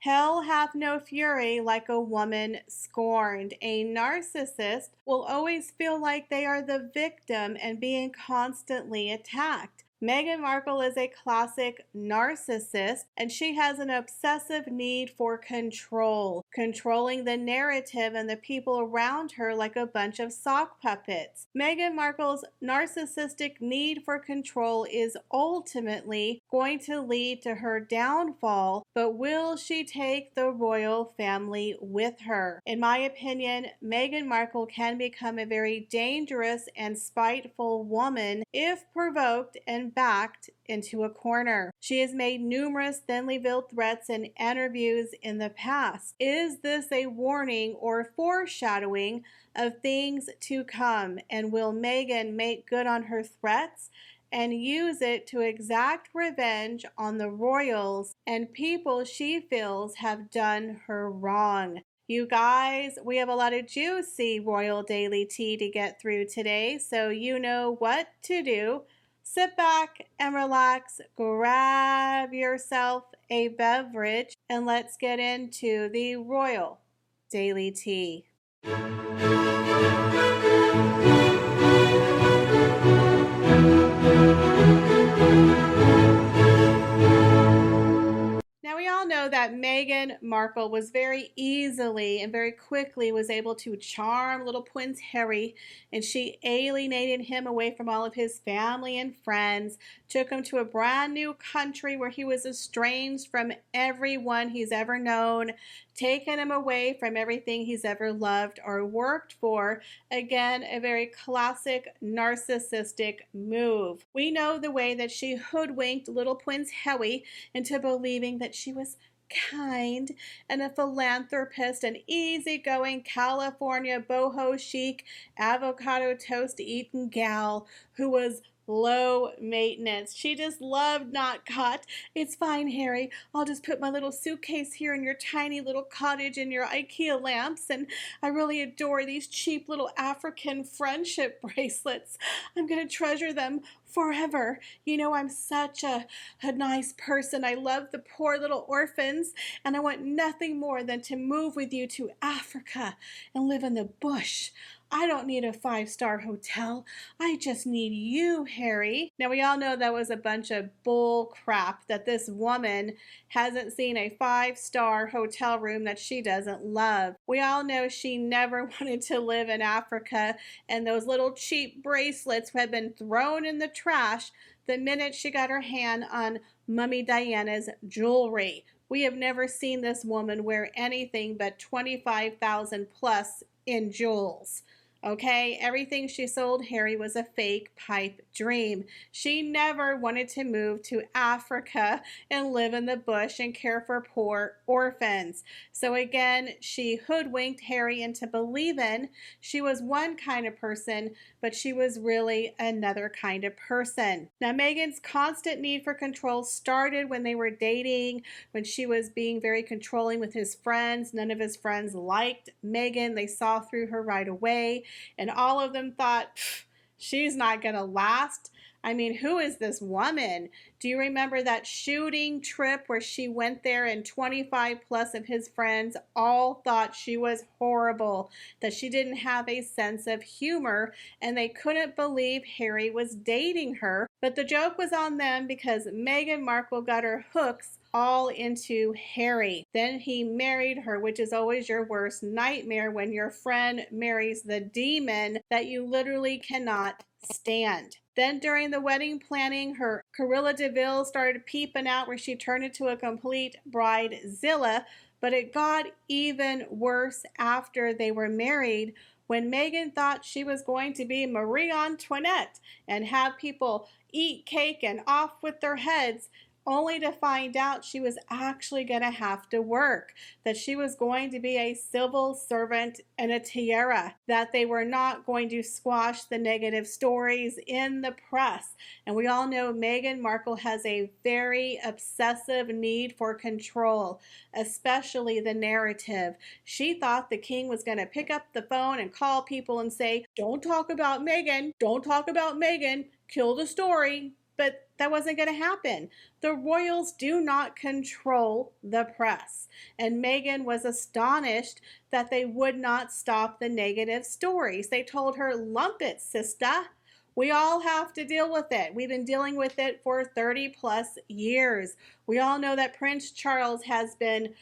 Hell hath no fury like a woman scorned. A narcissist will always feel like they are the victim and being constantly attacked. Meghan Markle is a classic narcissist, and she has an obsessive need for control, controlling the narrative and the people around her like a bunch of sock puppets. Meghan Markle's narcissistic need for control is ultimately going to lead to her downfall, but will she take the royal family with her? In my opinion, Meghan Markle can become a very dangerous and spiteful woman if provoked and backed into a corner. She has made numerous thinly veiled threats in interviews in the past. Is this a warning or foreshadowing of things to come? And will Meghan make good on her threats and use it to exact revenge on the royals and people she feels have done her wrong? You guys, we have a lot of juicy royal daily tea to get through today, so you know what to do. Sit back and relax, grab yourself a beverage, and let's get into the royal daily tea. Now, we all know that Meghan Markle was very easily and very quickly was able to charm little Prince Harry, and she alienated him away from all of his family and friends, took him to a brand new country where he was estranged from everyone he's ever known, taken him away from everything he's ever loved or worked for. Again, a very classic narcissistic move. We know the way that she hoodwinked little Prince Harry into believing that she was kind and a philanthropist, an easygoing California boho chic, avocado toast eating gal who was low maintenance. She just loved not caught. It's fine, Harry. I'll just put my little suitcase here in your tiny little cottage and your IKEA lamps, and I really adore these cheap little African friendship bracelets. I'm going to treasure them forever. You know, I'm such a nice person. I love the poor little orphans, and I want nothing more than to move with you to Africa and live in the bush. I don't need a 5-star hotel. I just need you, Harry. Now, we all know that was a bunch of bull crap, that this woman hasn't seen a 5-star hotel room that she doesn't love. We all know she never wanted to live in Africa, and those little cheap bracelets had been thrown in the trash the minute she got her hand on Mummy Diana's jewelry. We have never seen this woman wear anything but $25,000 plus in jewels. Okay, everything she sold Harry was a fake pipe dream. She never wanted to move to Africa and live in the bush and care for poor orphans. So again, she hoodwinked Harry into believing she was one kind of person, but she was really another kind of person. Now, Meghan's constant need for control started when they were dating, when she was being very controlling with his friends. None of his friends liked Meghan. They saw through her right away. And all of them thought, she's not going to last. I mean, who is this woman? Do you remember that shooting trip where she went there and 25 plus of his friends all thought she was horrible, that she didn't have a sense of humor, and they couldn't believe Harry was dating her. But the joke was on them because Meghan Markle got her hooks all into Harry. Then he married her, which is always your worst nightmare when your friend marries the demon that you literally cannot stand. Then during the wedding planning, her Cruella de Vil started peeping out where she turned into a complete bridezilla, but it got even worse after they were married when Meghan thought she was going to be Marie Antoinette and have people eat cake and off with their heads, only to find out she was actually going to have to work, that she was going to be a civil servant and a tiara, that they were not going to squash the negative stories in the press. And we all know Meghan Markle has a very obsessive need for control, especially the narrative. She thought the king was going to pick up the phone and call people and say, "Don't talk about Meghan, don't talk about Meghan, kill the story." But that wasn't going to happen. The royals do not control the press. And Meghan was astonished that they would not stop the negative stories. They told her, lump it, sister. We all have to deal with it. We've been dealing with it for 30 plus years. We all know that Prince Charles has been,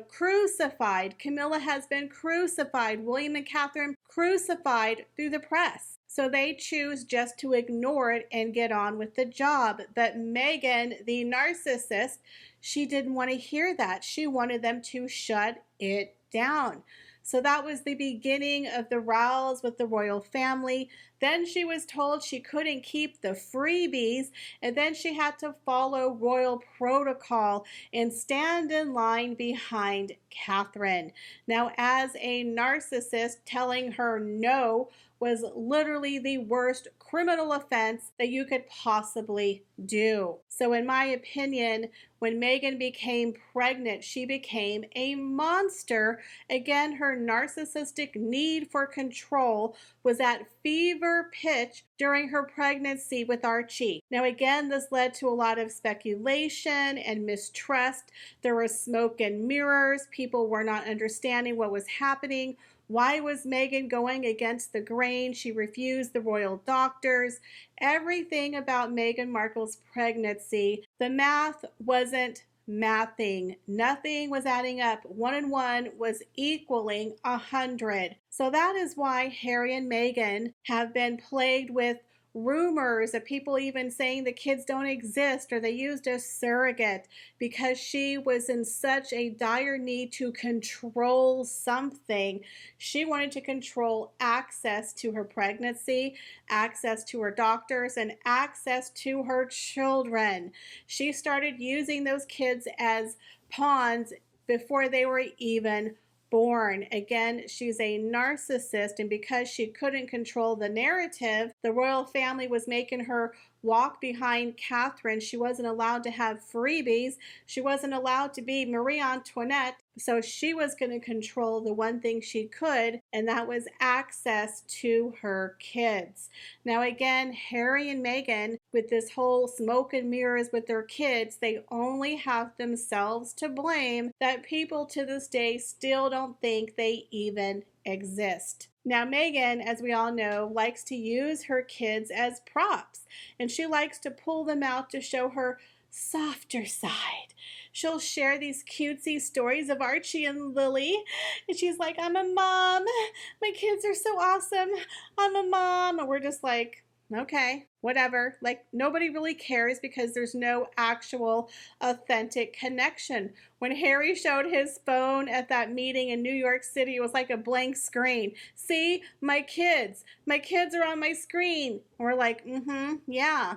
crucified. Camilla has been crucified. William and Catherine crucified through the press. So they choose just to ignore it and get on with the job. But Meghan, the narcissist, she didn't want to hear that. She wanted them to shut it down. So that was the beginning of the rows with the royal family. Then she was told she couldn't keep the freebies, and then she had to follow royal protocol and stand in line behind Catherine. Now, as a narcissist, telling her no was literally the worst criminal offense that you could possibly do. So in my opinion, when Meghan became pregnant, she became a monster. Again, her narcissistic need for control was at fever pitch during her pregnancy with Archie. Now again, this led to a lot of speculation and mistrust. There was smoke and mirrors. People were not understanding what was happening. Why was Meghan going against the grain? She refused the royal doctors. Everything about Meghan Markle's pregnancy, the math wasn't mathing. Nothing was adding up. 1 and 1 was equaling 100. So that is why Harry and Meghan have been plagued with rumors of people even saying the kids don't exist or they used a surrogate, because she was in such a dire need to control something. She wanted to control access to her pregnancy, access to her doctors, and access to her children. She started using those kids as pawns before they were even born. Again, she's a narcissist, and because she couldn't control the narrative, the royal family was making her walk behind Catherine. She wasn't allowed to have freebies. She wasn't allowed to be Marie Antoinette. So she was going to control the one thing she could, and that was access to her kids. Now again, Harry and Meghan, with this whole smoke and mirrors with their kids, they only have themselves to blame that people to this day still don't think they even exist. Now, Meghan, as we all know, likes to use her kids as props, and she likes to pull them out to show her softer side. She'll share these cutesy stories of Archie and Lily, and she's like, I'm a mom. My kids are so awesome. I'm a mom. And we're just like, okay, whatever. Like, nobody really cares because there's no actual authentic connection. When Harry showed his phone at that meeting in New York City, it was like a blank screen. See, my kids are on my screen. And we're like, yeah.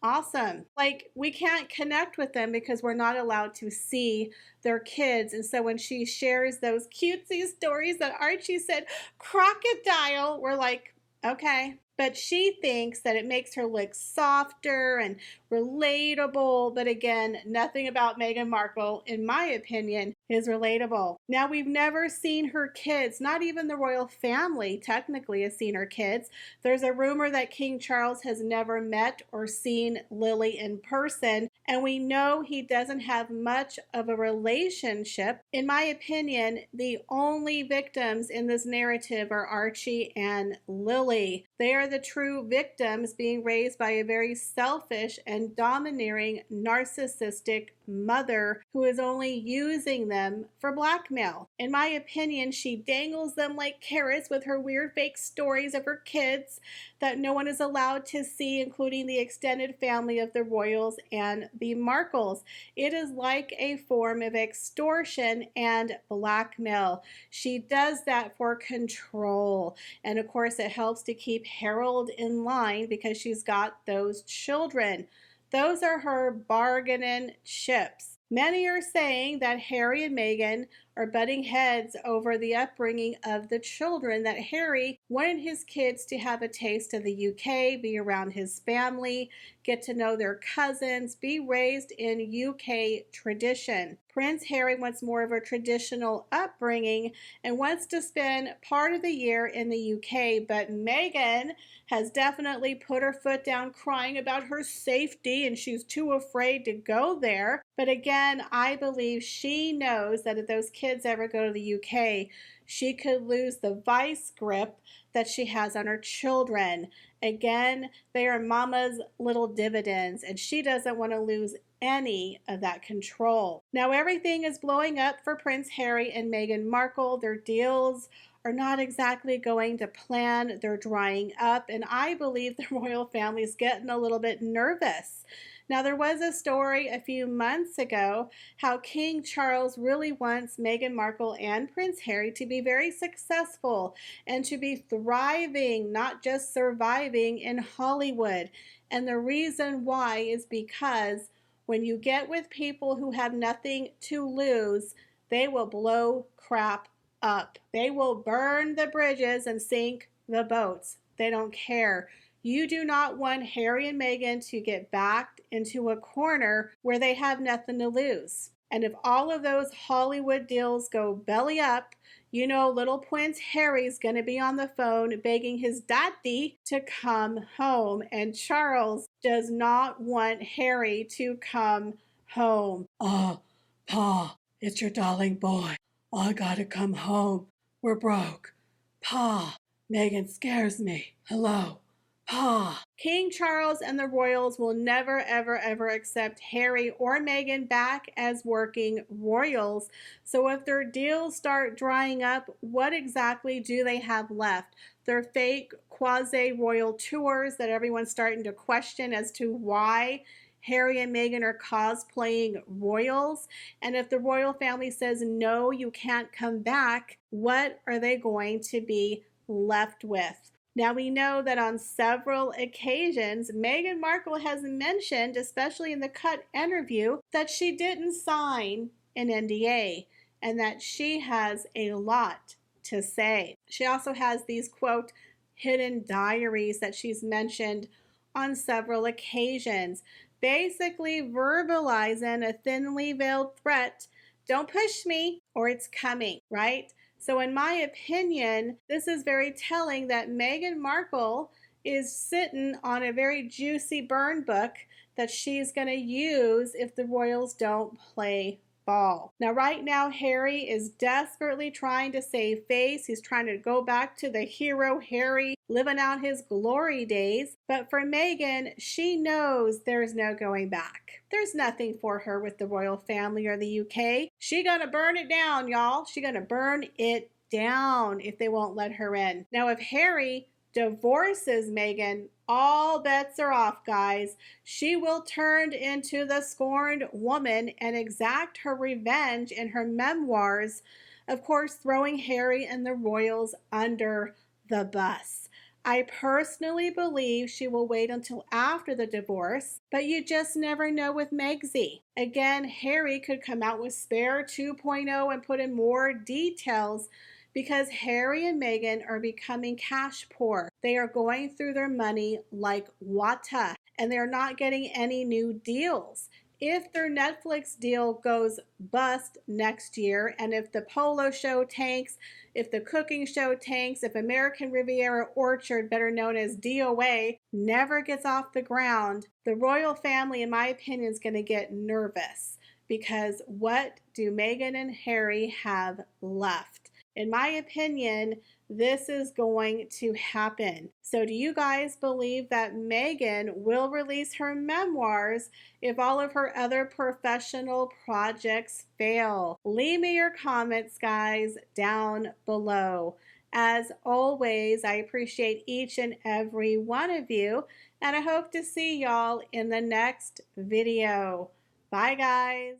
Awesome. Like, we can't connect with them because we're not allowed to see their kids. And so when she shares those cutesy stories that Archie said, crocodile, we're like, okay. But she thinks that it makes her look softer and relatable. But again, nothing about Meghan Markle, in my opinion, is relatable. Now, we've never seen her kids. Not even the royal family technically has seen her kids. There's a rumor that King Charles has never met or seen Lily in person. And we know he doesn't have much of a relationship. In my opinion, the only victims in this narrative are Archie and Lily. They are the true victims being raised by a very selfish and domineering narcissistic mother who is only using them for blackmail. In my opinion, she dangles them like carrots with her weird fake stories of her kids that no one is allowed to see, including the extended family of the royals and the Markles. It is like a form of extortion and blackmail. She does that for control. And of course, it helps to keep Harold in line because she's got those children. Those are her bargaining chips. Many are saying that Harry and Meghan are butting heads over the upbringing of the children, that Harry wanted his kids to have a taste of the UK, be around his family, get to know their cousins, be raised in UK tradition. Prince Harry wants more of a traditional upbringing and wants to spend part of the year in the UK, but Meghan has definitely put her foot down crying about her safety and she's too afraid to go there. But again, I believe she knows that if those kids ever go to the UK, she could lose the vice grip that she has on her children. Again, they are mama's little dividends, and she doesn't want to lose any of that control. Now, everything is blowing up for Prince Harry and Meghan Markle. Their deals are not exactly going to plan. They're drying up, and I believe the royal family is getting a little bit nervous. Now, there was a story a few months ago how King Charles really wants Meghan Markle and Prince Harry to be very successful and to be thriving, not just surviving in Hollywood. And the reason why is because when you get with people who have nothing to lose, they will blow crap up. They will burn the bridges and sink the boats. They don't care. You do not want Harry and Meghan to get backed into a corner where they have nothing to lose. And if all of those Hollywood deals go belly up, you know little Prince Harry's going to be on the phone begging his daddy to come home. And Charles does not want Harry to come home. Oh, Pa, it's your darling boy. I gotta come home. We're broke. Pa, Meghan scares me. Hello. Pa. King Charles and the royals will never, ever, ever accept Harry or Meghan back as working royals. So if their deals start drying up, what exactly do they have left? Their fake quasi-royal tours that everyone's starting to question as to why Harry and Meghan are cosplaying royals. And if the royal family says, no, you can't come back, what are they going to be left with? Now, we know that on several occasions, Meghan Markle has mentioned, especially in the Cut interview, that she didn't sign an NDA and that she has a lot to say. She also has these, quote, hidden diaries that she's mentioned on several occasions, basically verbalizing a thinly veiled threat. Don't push me or it's coming, right? So in my opinion, this is very telling that Meghan Markle is sitting on a very juicy burn book that she's going to use if the royals don't play ball. Now, right now, Harry is desperately trying to save face. He's trying to go back to the hero Harry, living out his glory days. But for Meghan, she knows there's no going back. There's nothing for her with the royal family or the UK. She gonna burn it down, y'all. She gonna burn it down if they won't let her in. Now, if Harry divorces Meghan, all bets are off, guys. She will turn into the scorned woman and exact her revenge in her memoirs, of course, throwing Harry and the royals under the bus. I personally believe she will wait until after the divorce, but you just never know with Megsy. Again, Harry could come out with Spare 2.0 and put in more details because Harry and Meghan are becoming cash poor. They are going through their money like water, and they're not getting any new deals. If their Netflix deal goes bust next year, and if the polo show tanks, if the cooking show tanks, if American Riviera Orchard, better known as DOA, never gets off the ground, the royal family, in my opinion, is going to get nervous because what do Meghan and Harry have left? In my opinion, this is going to happen. So do you guys believe that Meghan will release her memoirs if all of her other professional projects fail? Leave me your comments, guys, down below. As always, I appreciate each and every one of you, and I hope to see y'all in the next video. Bye, guys.